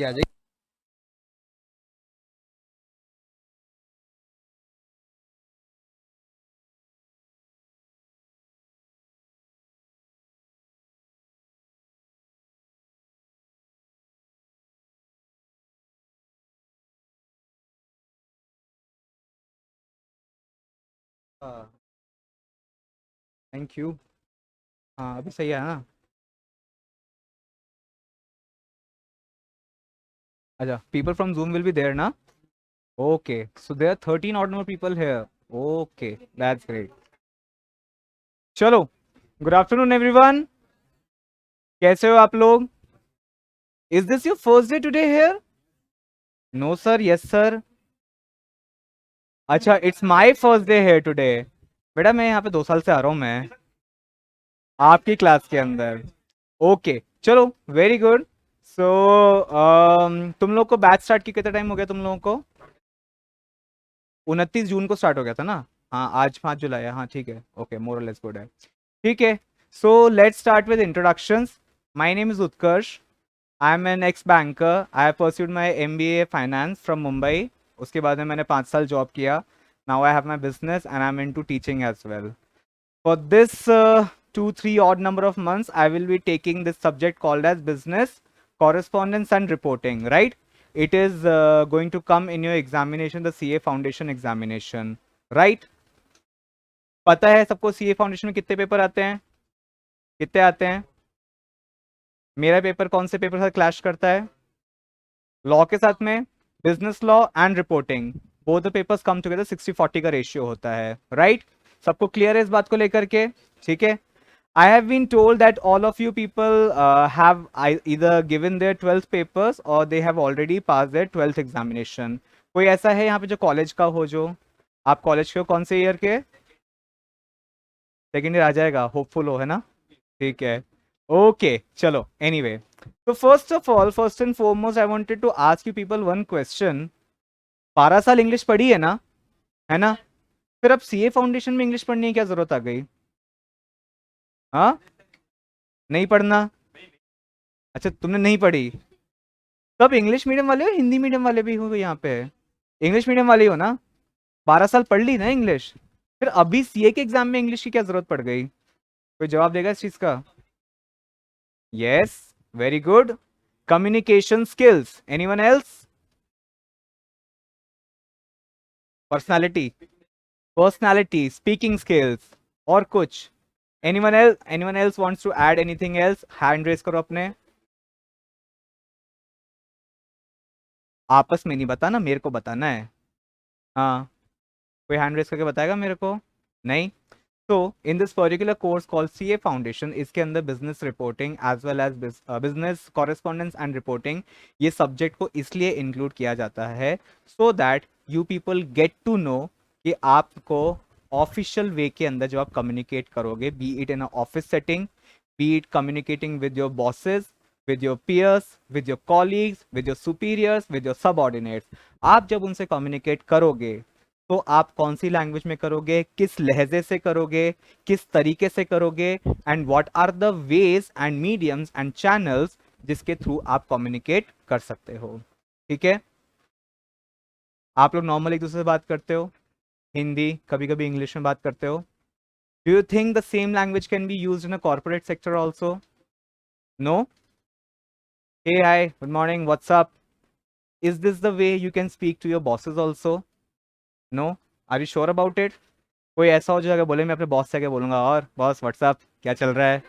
आ जाइए। हाँ, thank you. हाँ, अभी सही है ना? अच्छा, people from Zoom will be there ना? Okay, so there are 13 odd number people here. Okay, that's great. चलो, गुड आफ्टरनून एवरीवन। कैसे हो आप लोग? Is this your first day today here? No sir, yes sir. अच्छा, it's my first day here today. बेटा मैं यहाँ पे 2 साल से आ रहा हूँ मैं आपकी क्लास के अंदर। ओके, चलो, वेरी गुड। सो तुम लोग को बैच स्टार्ट की कितना टाइम हो गया तुम लोगों को? 29 जून को स्टार्ट हो गया था ना? हाँ, आज 5 जुलाई है। हाँ ठीक है, ओके, मोर और लेस गुड है। ठीक है, so let's start with introductions. My name is Utkarsh. I am an ex banker. I have pursued my MBA finance from Mumbai. उसके बाद में मैंने 5 साल जॉब किया। Now I have my business and I am into teaching as well. For this 2-3 odd number of months, I will be taking this subject called as business correspondence and reporting, right? It is going to come in your examination, the CA Foundation examination, right? पता है सबको CA Foundation में कितने paper आते हैं? कितने आते हैं? मेरा पेपर कौन से पेपर से क्लैश करता है? लॉ के साथ में। Business law and reporting, both the papers come together, 60-40 का रेशियो होता है, राइट? सबको क्लियर है इस बात को लेकर के? ठीक है। I have been told that all of you people have either given their 12th papers or they have already passed their 12th examination. कोई ऐसा है यहाँ पे जो कॉलेज का हो? जो आप कॉलेज के हो, कौन से ईयर के? सेकेंड ईयर आ जाएगा, होपफुल हो, है ना? ठीक है, ओके, चलो, एनीवे। तो first of all, first and foremost, I wanted to ask you people one question. 12 साल इंग्लिश पढ़ी है ना? है ना? फिर अब सीए फाउंडेशन में इंग्लिश पढ़ने की क्या जरूरत आ गई? हाँ, नहीं पढ़ना? अच्छा, तुमने नहीं पढ़ी? तब इंग्लिश मीडियम वाले हो, हिंदी मीडियम वाले भी हो यहाँ पे? इंग्लिश मीडियम वाले हो ना? 12 साल पढ़ ली ना इंग्लिश? फिर अभी सीए के एग्जाम में इंग्लिश की क्या जरूरत पड़ गई? कोई जवाब देगा इस चीज का? Yes, very good. Communication skills, anyone else? Personality, personality, speaking skills, और कुछ? Anyone else wants to add anything else? Hand raise करो अपने। आपस में नहीं बताना, मेरे को बताना है। हाँ, कोई हैंड रेस करके बताएगा मेरे को? नहीं? तो in this particular course called CA foundation, इसके अंदर business reporting as well as business correspondence and reporting, ये सब्जेक्ट को इसलिए इंक्लूड किया जाता है so that you people get to know कि आपको ऑफिशियल वे के अंदर जब आप कम्युनिकेट करोगे, B it in office setting, B it communicating with your bosses, with your peers, with your colleagues, with your superiors, with your subordinates, आप जब उनसे कम्युनिकेट करोगे तो आप कौन सी लैंग्वेज में करोगे, किस लहजे से करोगे, किस तरीके से करोगे, and what are the ways and mediums and channels जिसके थ्रू आप कम्युनिकेट कर सकते हो। ठीक है? आप लोग नॉर्मल एक दूसरे से बात करते हो, हिंदी, कभी कभी इंग्लिश में बात करते हो। Do you think the same language can be used in a corporate sector also? No? Hey hi, good morning, what's up? Is this the way you can speak to your bosses also? No? Are you sure about it? कोई ऐसा हो जो अगर बोले मैं अपने boss से आके बोलूंगा, और बॉस व्हाट्सअप, क्या चल रहा है,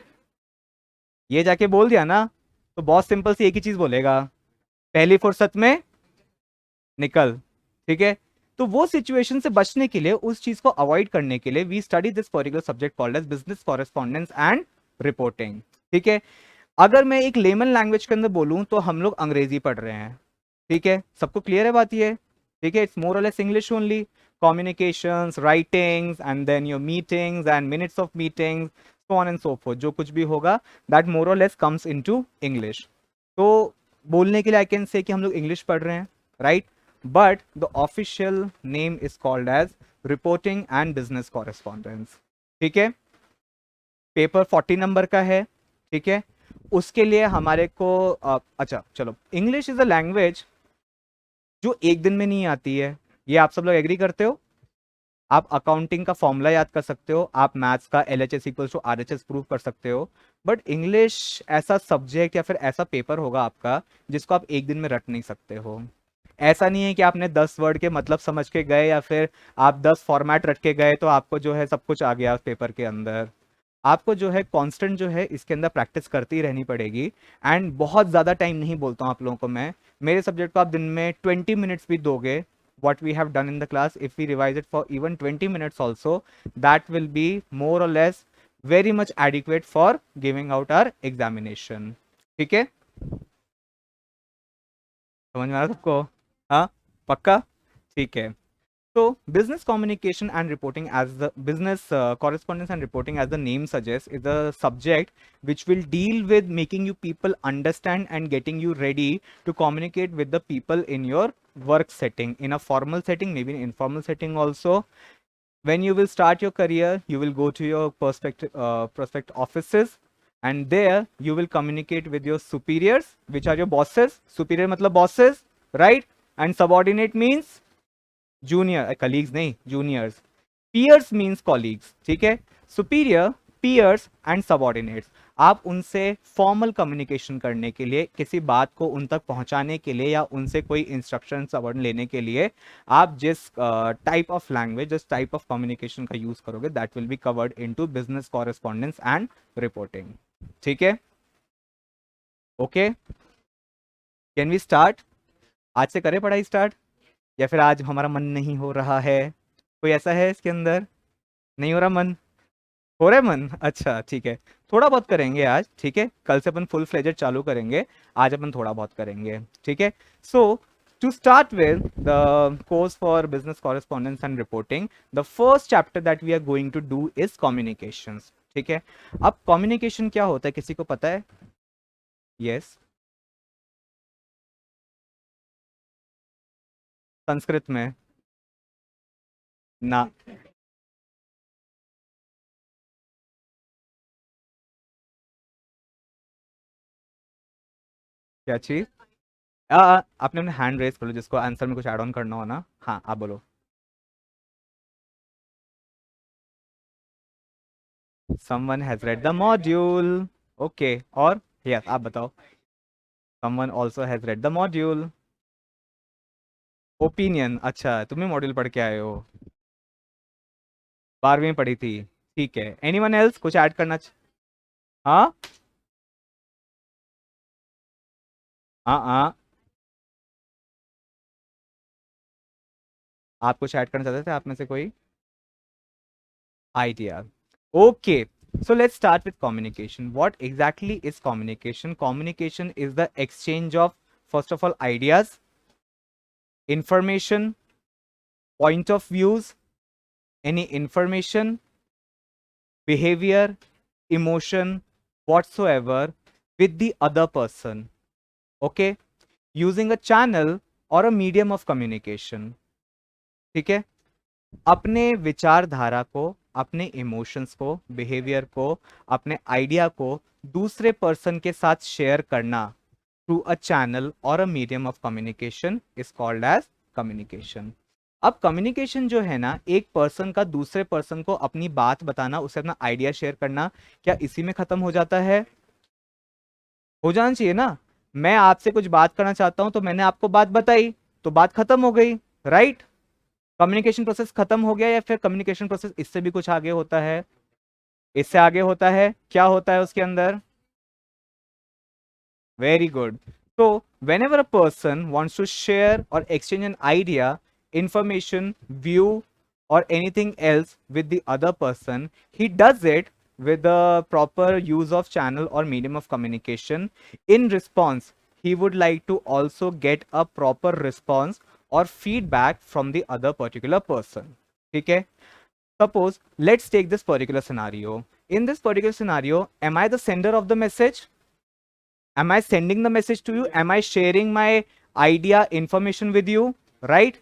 ये जाके बोल दिया ना, तो बॉस सिंपल सी एक ही चीज बोलेगा, पहली फुर्सत में निकल। ठीक है? तो वो सिचुएशन से बचने के लिए, उस चीज को अवॉइड करने के लिए, we study this particular subject called as business correspondence and reporting. ठीक है? अगर मैं एक लेमन लैंग्वेज के अंदर बोलूं तो हम लोग अंग्रेजी पढ़ रहे हैं। ठीक है, सबको क्लियर है बात ये? ठीक है, इट्स मोर और less English only. communications, writings, and then your meetings and minutes of meetings, so on and so forth, जो कुछ भी होगा, that more or less comes into English. तो बोलने के लिए आई कैन से कि हम लोग इंग्लिश पढ़ रहे हैं, right? But the official name is called as reporting and business correspondence. ठीक है? पेपर 40 नंबर का है। ठीक है? उसके लिए हमारे को अच्छा चलो, इंग्लिश इज अ लैंग्वेज जो एक दिन में नहीं आती है, ये आप सब लोग एग्री करते हो? आप अकाउंटिंग का फॉर्मूला याद कर सकते हो, आप मैथ्स का L H S equals to R H S prove कर सकते हो, बट इंग्लिश ऐसा सब्जेक्ट या फिर ऐसा पेपर होगा आपका जिसको आप एक दिन में रट नहीं सकते हो। ऐसा नहीं है कि आपने 10 वर्ड के मतलब समझ के गए या फिर आप 10 फॉर्मेट रट के गए तो आपको जो है सब कुछ आ गया पेपर के अंदर। आपको जो है कांस्टेंट जो है इसके अंदर प्रैक्टिस करती रहनी पड़ेगी। एंड बहुत ज़्यादा टाइम नहीं बोलता हूँ आप लोगों को मैं, मेरे सब्जेक्ट को आप दिन में 20 मिनट्स भी दोगे, what we have done in the class, if we revise it for even 20 minutes also, that will be more or less very much adequate for giving out our examination. ठीक है, समझ में आ रहा सबको? हाँ, पक्का? ठीक है। So, business communication and reporting, as the business correspondence and reporting, as the name suggests, is a subject which will deal with making you people understand and getting you ready to communicate with the people in your work setting, in a formal setting, maybe in informal setting also. When you will start your career, you will go to your prospect offices, and there you will communicate with your superiors, which are your bosses. Superior matlab bosses, right? And subordinate means junior, colleagues नहीं, juniors. Piers means colleagues, ठीक है। Superior, piers and subordinates, आप उनसे formal communication करने के लिए, किसी बात को उन तक पहुंचाने के लिए या उनसे कोई इंस्ट्रक्शन सबॉर्डिनेट लेने के लिए आप जिस टाइप ऑफ लैंग्वेज, जिस टाइप ऑफ कम्युनिकेशन का यूज करोगे, that will be covered into business correspondence and reporting. ठीक है, ओके, कैन वी स्टार्ट? आज से करें पढ़ाई स्टार्ट, या फिर आज हमारा मन नहीं हो रहा है? कोई ऐसा है इसके अंदर? नहीं हो रहा मन? हो रहा है मन? अच्छा ठीक है, थोड़ा बहुत करेंगे आज, ठीक है। कल से अपन फुल फ्लेजेड चालू करेंगे, आज अपन थोड़ा बहुत करेंगे, ठीक है। सो to start with the course for business correspondence and reporting, the first chapter that we are going to do is communications, ठीक है। अब communication क्या होता है, किसी को पता है? yes, संस्कृत में ना, क्या चीज? आपने अपने हैंड रेस कर लो, जिसको आंसर में कुछ ऐड ऑन करना हो ना। हाँ, आप बोलो। someone has read the module, okay, और yes, आप बताओ। someone also has read the module. Opinion, अच्छा तुम्हें मॉड्यूल पढ़ के आए हो, 12वीं में पढ़ी थी, ठीक है। एनीवन एल्स कुछ ऐड करना हाँ हाँ हाँ, आप कुछ ऐड करना चाहते थे आप में से कोई? idea, okay. So let's start with communication. What exactly is communication? Communication is the exchange of, first of all, ideas, information, point of views, any information, behavior, emotion, whatsoever with the other person, okay, using a channel or a medium of communication, ठीक है। अपने विचारधारा को, अपने emotions को, behaviour को, अपने idea को दूसरे पर्सन के साथ शेयर करना थ्रू अ चैनल और a medium of communication is called as communication. अब कम्युनिकेशन जो है ना, एक पर्सन का दूसरे पर्सन को अपनी बात बताना, उसे अपना आइडिया शेयर करना, क्या इसी में खत्म हो जाता है? हो जाना चाहिए ना। मैं आपसे कुछ बात करना चाहता हूं तो मैंने आपको बात बताई, तो बात खत्म हो गई, राइट? कम्युनिकेशन प्रोसेस खत्म हो गया, या फिर कम्युनिकेशन प्रोसेस इससे भी कुछ आगे होता है? इससे आगे होता है, क्या होता है उसके अंदर? Very good. So whenever a person wants to share or exchange an idea, information, view, or anything else with the other person, he does it with the proper use of channel or medium of communication. In response, he would like to also get a proper response or feedback from the other particular person, ठीक है। Suppose, let's take this particular scenario. In this particular scenario, am I the sender of the message? Am I sending the message to you? Am I sharing my idea, information with you? Right?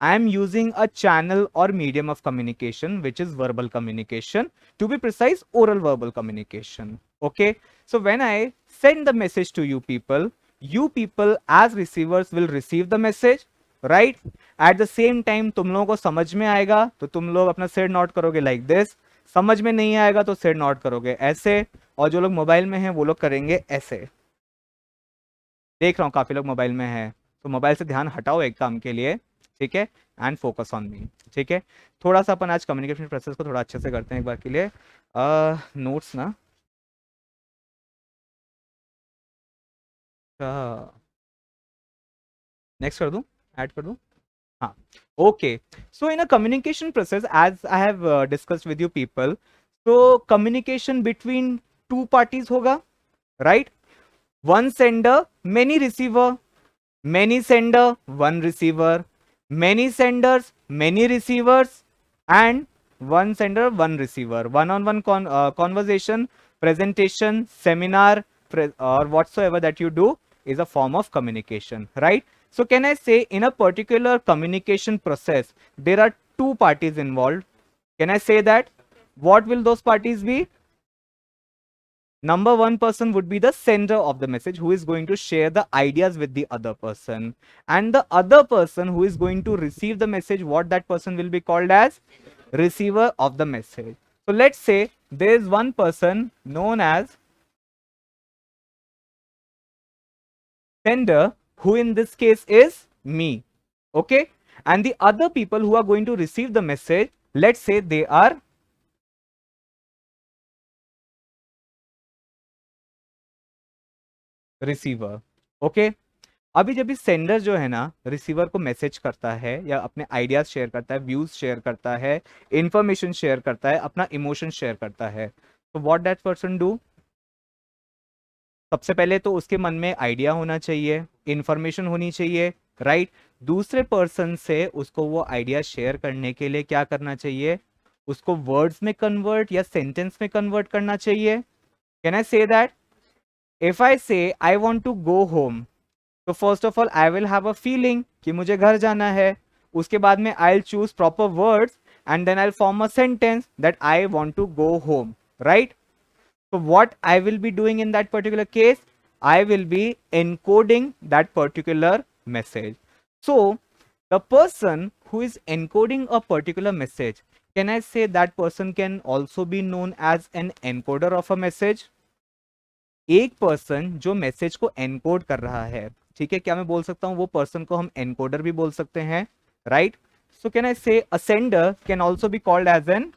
I am using a channel or medium of communication which is verbal communication, to be precise oral verbal communication. Okay, so when I send the message to you people as receivers will receive the message, right? At the same time तुम लोगों को समझ में आएगा तो तुम लोग अपना सिर नोट करोगे लाइक दिस, समझ में नहीं आएगा तो सिर नोट करोगे ऐसे, और जो लोग मोबाइल में हैं वो लोग करेंगे ऐसे। देख रहा हूँ काफी लोग मोबाइल में हैं, तो मोबाइल से ध्यान हटाओ एक काम के लिए, ठीक है, एंड फोकस ऑन मी, ठीक है। थोड़ा सा अपन आज कम्युनिकेशन प्रोसेस को थोड़ा अच्छे से करते हैं एक बार के लिए। नोट्स ना, नेक्स्ट कर दूं, ऐड कर दूं, हाँ, okay. So in a communication process as I have discussed with you people, तो कम्युनिकेशन बिटवीन टू पार्टीज होगा, right? One sender many receiver, many sender one receiver, many senders many receivers, and one sender one receiver, one on one conversation, presentation, seminar, or whatsoever that you do is a form of communication, right? So can I say in a particular communication process there are two parties involved? Can I say that? What will those parties be? Number one person would be the sender of the message, who is going to share the ideas with the other person, and the other person who is going to receive the message, what that person will be called as? Receiver of the message. So let's say there is one person known as sender, who in this case is me, okay, and the other people who are going to receive the message, let's say they are receiver, okay. अभी जब भी sender जो है ना receiver को message करता है या अपने आइडियाज शेयर करता है, व्यूज शेयर करता है, इंफॉर्मेशन शेयर करता है, अपना इमोशन शेयर करता है, तो व्हाट दैट पर्सन डू? सबसे पहले तो उसके मन में आइडिया होना चाहिए, इंफॉर्मेशन होनी चाहिए, राइट? दूसरे पर्सन से उसको वो आइडिया शेयर करने के लिए क्या करना चाहिए? उसको वर्ड्स में कन्वर्ट या सेंटेंस में कन्वर्ट करना चाहिए। Can I say that? If I say I want to go home, तो first of all I will have a feeling कि मुझे घर जाना है, उसके बाद में I will choose proper words and then I will form a sentence that I want to go home, right? So what I will be doing in that particular case, I will be encoding that particular message. So the person who is encoding a particular message, can I say that person can also be known as an encoder of a message? एक person जो message को encode कर रहा है, ठीक है, क्या मैं बोल सकता हूं वो पर्सन को हम एनकोडर भी बोल सकते हैं, right? So can I say a sender can also be called as an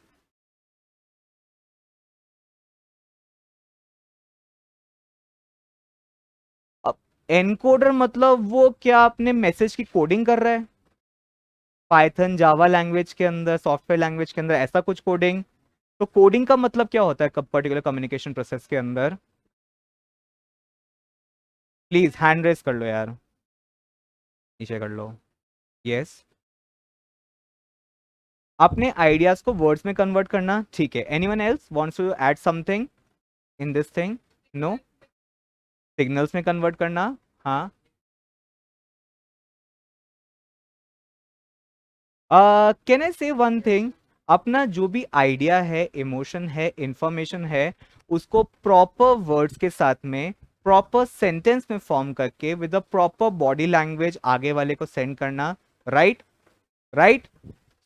encoder. मतलब वो क्या अपने मैसेज की कोडिंग कर रहा है पाइथन जावा लैंग्वेज के अंदर, सॉफ्टवेयर लैंग्वेज के अंदर, ऐसा कुछ कोडिंग? तो कोडिंग का मतलब क्या होता है पर्टिकुलर कम्युनिकेशन प्रोसेस के अंदर? प्लीज हैंड रेस कर लो यार, नीचे कर लो। यस, अपने आइडियाज को वर्ड्स में कन्वर्ट करना, ठीक है। Anyone else wants to add something in this thing? No? Signals में कन्वर्ट करना, हाँ। कैन आई से वन थिंग? अपना जो भी आइडिया है, इमोशन है, इंफॉर्मेशन है, उसको प्रॉपर वर्ड्स के साथ में प्रॉपर सेंटेंस में फॉर्म करके with a proper body language आगे वाले को सेंड करना, राइट? राइट,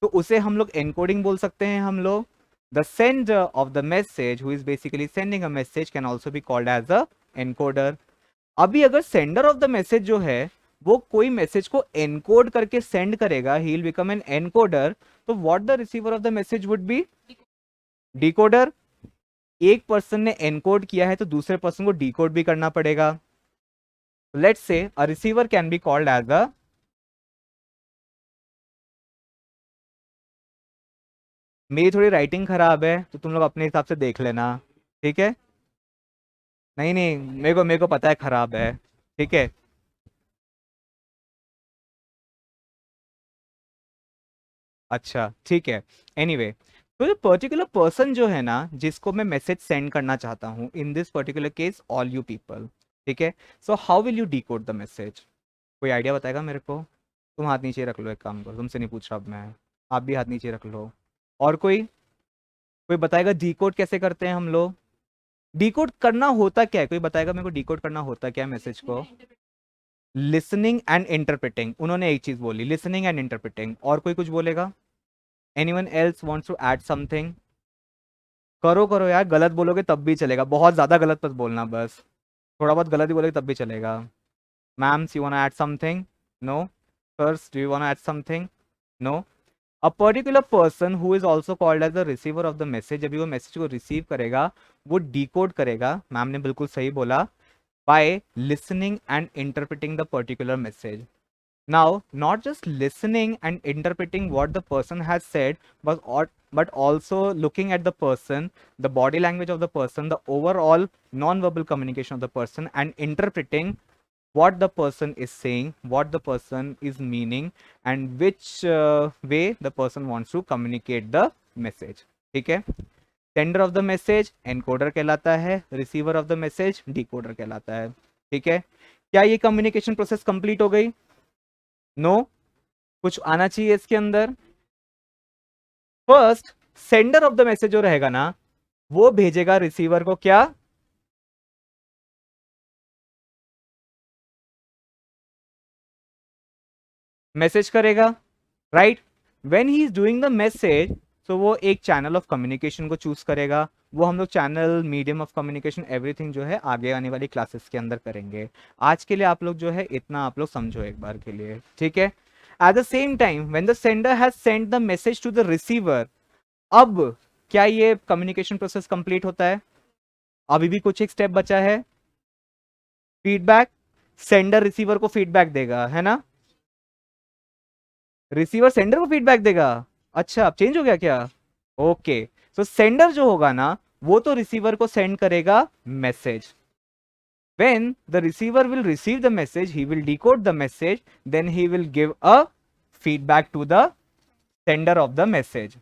तो उसे हम लोग एनकोडिंग बोल सकते हैं हम लोग। The sender of the message who is basically sending a message can also be called as a encoder. अभी अगर सेंडर ऑफ द मैसेज जो है वो कोई मैसेज को एनकोड करके सेंड करेगा, he will become an encoder, तो what the receiver of the message would be? Decoder. एक पर्सन ने एनकोड किया है तो दूसरे पर्सन को डिकोड भी करना पड़ेगा। Let's say a receiver can be called as a, मेरी थोड़ी राइटिंग खराब है तो तुम लोग अपने हिसाब से देख लेना, ठीक है? नहीं नहीं, मेरे को पता है खराब है, ठीक है। अच्छा ठीक है, एनीवे तो जो पर्टिकुलर पर्सन जो है ना जिसको मैं मैसेज सेंड करना चाहता हूँ, इन this particular case all you people, ठीक है, so how will you decode the message? कोई आइडिया बताएगा मेरे को? तुम हाथ नीचे रख लो, एक काम करो, तुमसे नहीं पूछ रहा अब मैं, आप भी हाथ नीचे रख लो। और कोई कोई बताएगा डिकोड कैसे करते हैं हम लोग? डिकोड करना होता क्या है, कोई बताएगा मेरे को डिकोड करना होता क्या है मैसेज को? लिसनिंग एंड इंटरप्रेटिंग, उन्होंने एक चीज बोली, लिसनिंग एंड इंटरप्रेटिंग। और कोई कुछ बोलेगा? Anyone else wants to add something? करो करो यार, गलत बोलोगे तब भी चलेगा, बहुत ज्यादा गलत मत बोलना बस, थोड़ा बहुत गलत ही बोलोगे तब भी चलेगा। Ma'ams you want add something? No. Sirs, do you want to add something? No. A particular person who is also called as the receiver of the message, जब भी वो मैसेज को रिसीव करेगा वो डिकोड करेगा, मैम ने बिल्कुल सही बोला, by listening and interpreting the particular message. Now, not just listening and interpreting what the person has said, but also looking at the person, the body language of the person, the overall non-verbal communication of the person, and interpreting what the person is saying, what the person is meaning, and which way the person wants to communicate the message. ठीक है? Sender of the message encoder कहलाता है, receiver of the message decoder कहलाता है। ठीक है? क्या ये कम्युनिकेशन प्रोसेस कंप्लीट हो गई? नो। कुछ आना चाहिए इसके अंदर। First sender of the message जो रहेगा ना, वो भेजेगा रिसीवर को क्या? मैसेज करेगा, right? When he is doing the message, तो वो एक चैनल ऑफ कम्युनिकेशन को चूज करेगा। वो हम लोग channel, medium of communication, everything जो है आगे आने वाली क्लासेस के अंदर करेंगे। आज के लिए आप लोग जो है इतना आप लोग समझो एक बार के लिए, ठीक है? At the same time when the sender has send the message to the receiver, अब क्या ये कम्युनिकेशन प्रोसेस कंप्लीट होता है? अभी भी कुछ एक स्टेप बचा है, फीडबैक। सेंडर रिसीवर को फीडबैक देगा, है ना? रिसीवर सेंडर को फीडबैक देगा। अच्छा, अब चेंज हो गया क्या? ओके, तो सेंडर जो होगा ना, वो तो रिसीवर को सेंड करेगा message. when the receiver will receive the message, he will decode the message, then he will give a feedback to the sender of the message.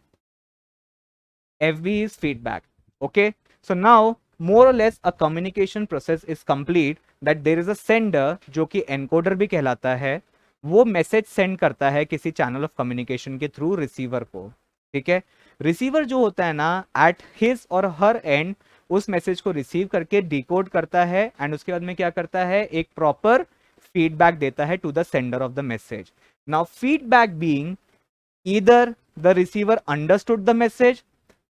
FB is feedback. Okay, so now more or less a communication process is complete, that there is a sender जो कि encoder भी कहलाता है, वो message send करता है किसी channel of communication के थ्रू रिसीवर को। ठीक है? रिसीवर जो होता है ना, एट हिज और हर एंड उस मैसेज को रिसीव करके डिकोड करता है, एंड उसके बाद में क्या करता है, एक प्रॉपर फीडबैक देता है to the sender of the message. Now feedback being either the receiver understood the message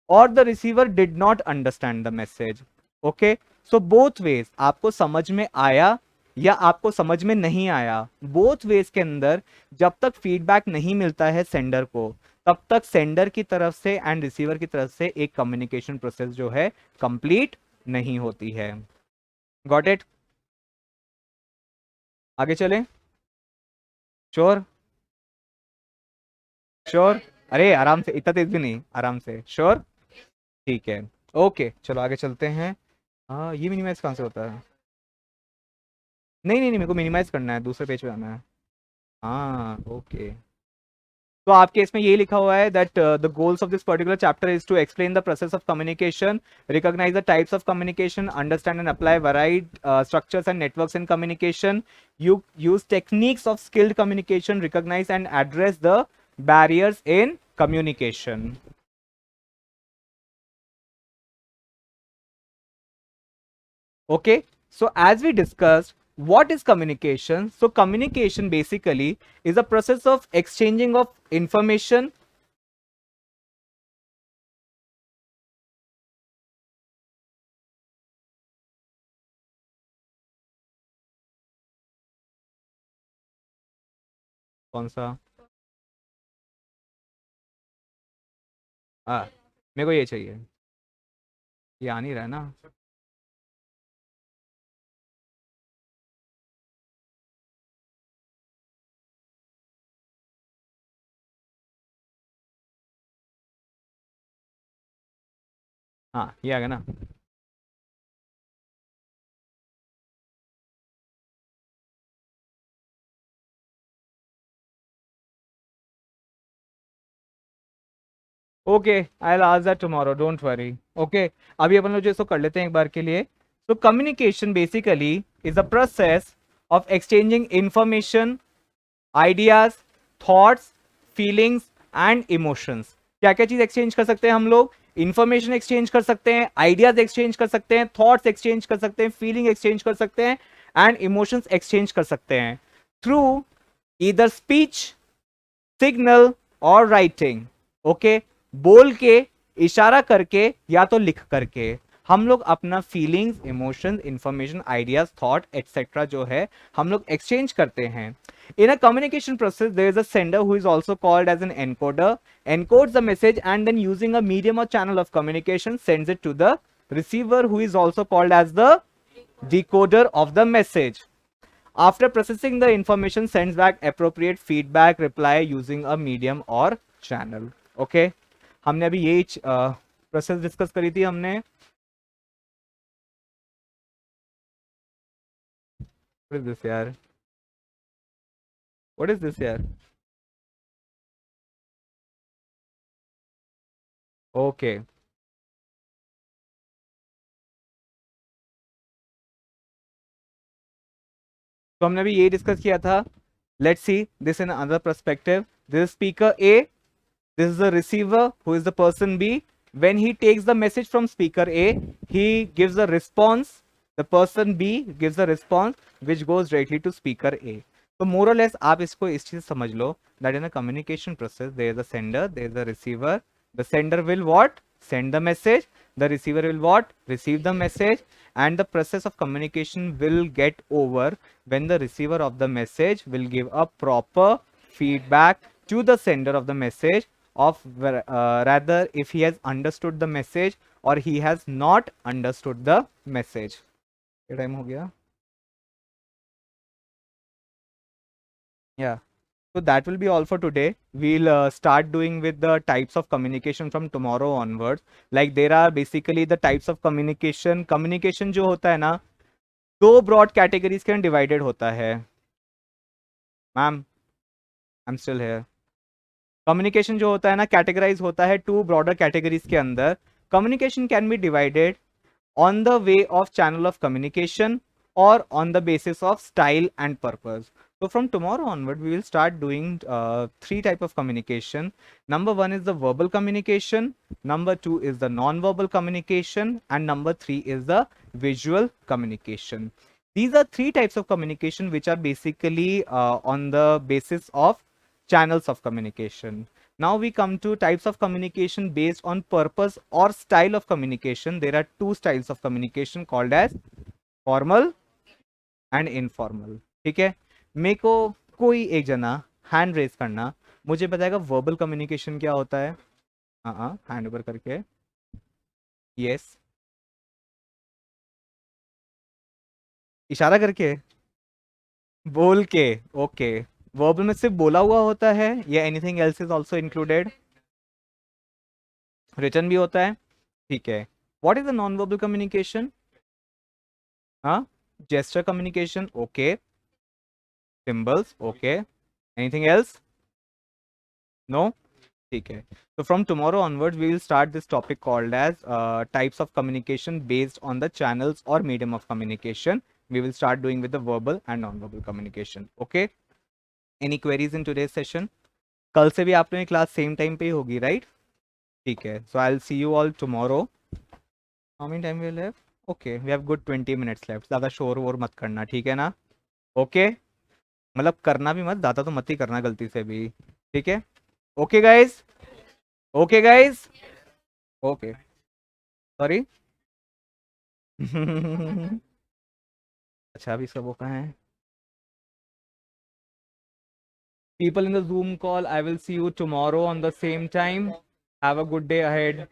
और the receiver did not understand the message. Okay, so both ways, आपको समझ में आया या आपको समझ में नहीं आया, बोथ वेज के अंदर जब तक फीडबैक नहीं मिलता है सेंडर को, तब तक सेंडर की तरफ से एंड रिसीवर की तरफ से एक कम्युनिकेशन प्रोसेस जो है कंप्लीट नहीं होती है। Got it? आगे चले? श्योर? श्योर? अरे आराम से, इतना तेज भी नहीं, आराम से, श्योर? ठीक है, ओके, चलो आगे चलते हैं। हाँ, ये मिनिमाइज कहाँ से होता है? नहीं नहीं नहीं, मेरे को मिनिमाइज करना है, दूसरे पेज पे आना है। हाँ, ओके। तो आपके इसमें ये लिखा हुआ है that the goals of this particular chapter is to explain the process of communication, recognise the types of communication, understand and apply varied structures and networks in communication, you use techniques of skilled communication, recognise and address the barriers in communication. Okay, so as we discussed, what is communication? So communication basically is a process of exchanging of information, कौन सा? हाँ, मेरे को ये चाहिए, ये आ नहीं रहा है ना। हाँ, ये आ गया ना। Okay, I will ask that tomorrow, don't worry. Okay, अभी अपन लोग जो इसको कर लेते हैं एक बार के लिए। तो communication basically is a process of exchanging information, ideas, thoughts, feelings and emotions. क्या क्या चीज एक्सचेंज कर सकते हैं हम लोग? इंफॉर्मेशन एक्सचेंज कर सकते हैं, आइडियाज एक्सचेंज कर सकते हैं, थॉट्स एक्सचेंज कर सकते हैं, फीलिंग एक्सचेंज कर सकते हैं एंड इमोशंस एक्सचेंज कर सकते हैं थ्रू ईदर स्पीच, सिग्नल और राइटिंग। ओके, बोल के, इशारा करके या तो लिख करके हम लोग अपना feelings, emotions, information, ideas, thought etcetera जो है हम लोग एक्सचेंज करते हैं। In a communication process there is a sender who is also called as an encoder, encodes the message and then using a medium or channel of communication sends it to the receiver who is also called as the decoder of the message. After processing the information sends back appropriate feedback reply using a medium or channel. Okay, हमने अभी यही process discuss करी थी हमने। What is this यार? What is this यार? Okay, तो हमने अभी यही डिस्कस किया था। Let's see this in another perspective. This is speaker A, this is the receiver who is the person B. When he takes the message from speaker A, he gives a response. The person B gives a response which goes directly to speaker A. So more or less आप इसको इस चीज समझ लो that in a communication process there is a sender, there is a receiver. The sender will what? Send the message. The receiver will what? Receive the message. And the process of communication will get over when the receiver of the message will give a proper feedback to the sender of the message of rather if he has understood the message or he has not understood the message. ये time हो गया? Yeah. So that will be all for today. We'll start doing with the types of communication from tomorrow onwards. Like there are basically the types of communication. Communication जो होता है ना, दो broad categories के divided होता है. Ma'am, I'm still here. Communication जो होता है ना कैटेगराइज होता है टू ब्रॉडर कैटेगरीज के अंदर. Communication can be divided on the way of channel of communication or on the basis of style and purpose. So from tomorrow onward, we will start doing three type of communication. Number one is the verbal communication. Number two is the non-verbal communication, and number three is the visual communication. These are three types of communication which are basically on the basis of channels of communication. Now we come to types of communication based on purpose or style of communication. There are two styles of communication called as formal and informal. ठीक है, मेरे को कोई एक जना hand raise करना, मुझे बताएगा वर्बल कम्युनिकेशन क्या होता है? हाँ, हैंड ऊपर करके। यस, इशारा करके, बोल के। ओके, वर्बल में सिर्फ बोला हुआ होता है या anything else is also included? Written भी होता है, ठीक है। What is the non verbal communication? हाँ, gesture communication, okay. Symbols, okay. Anything else? No? Okay. So from tomorrow onwards, we will start this topic called as types of communication based on the channels or medium of communication. We will start doing with the verbal and non-verbal communication. Okay. Any queries in today's session? कल से भी आप लोगों की class same time पे ही होगी, right? ठीक है. So I'll see you all tomorrow. How many time we have left? Okay, we have good 20 minutes left. ज़्यादा शोर वोर मत करना, ठीक है ना? ओके, मतलब करना भी मत, ज़्यादा तो मत ही करना गलती से भी, ठीक है? Okay guys, okay guys, okay, sorry. अच्छा, अभी सब वो कहाँ है? People in the Zoom call, I will see you tomorrow on the same time. Have a good day ahead.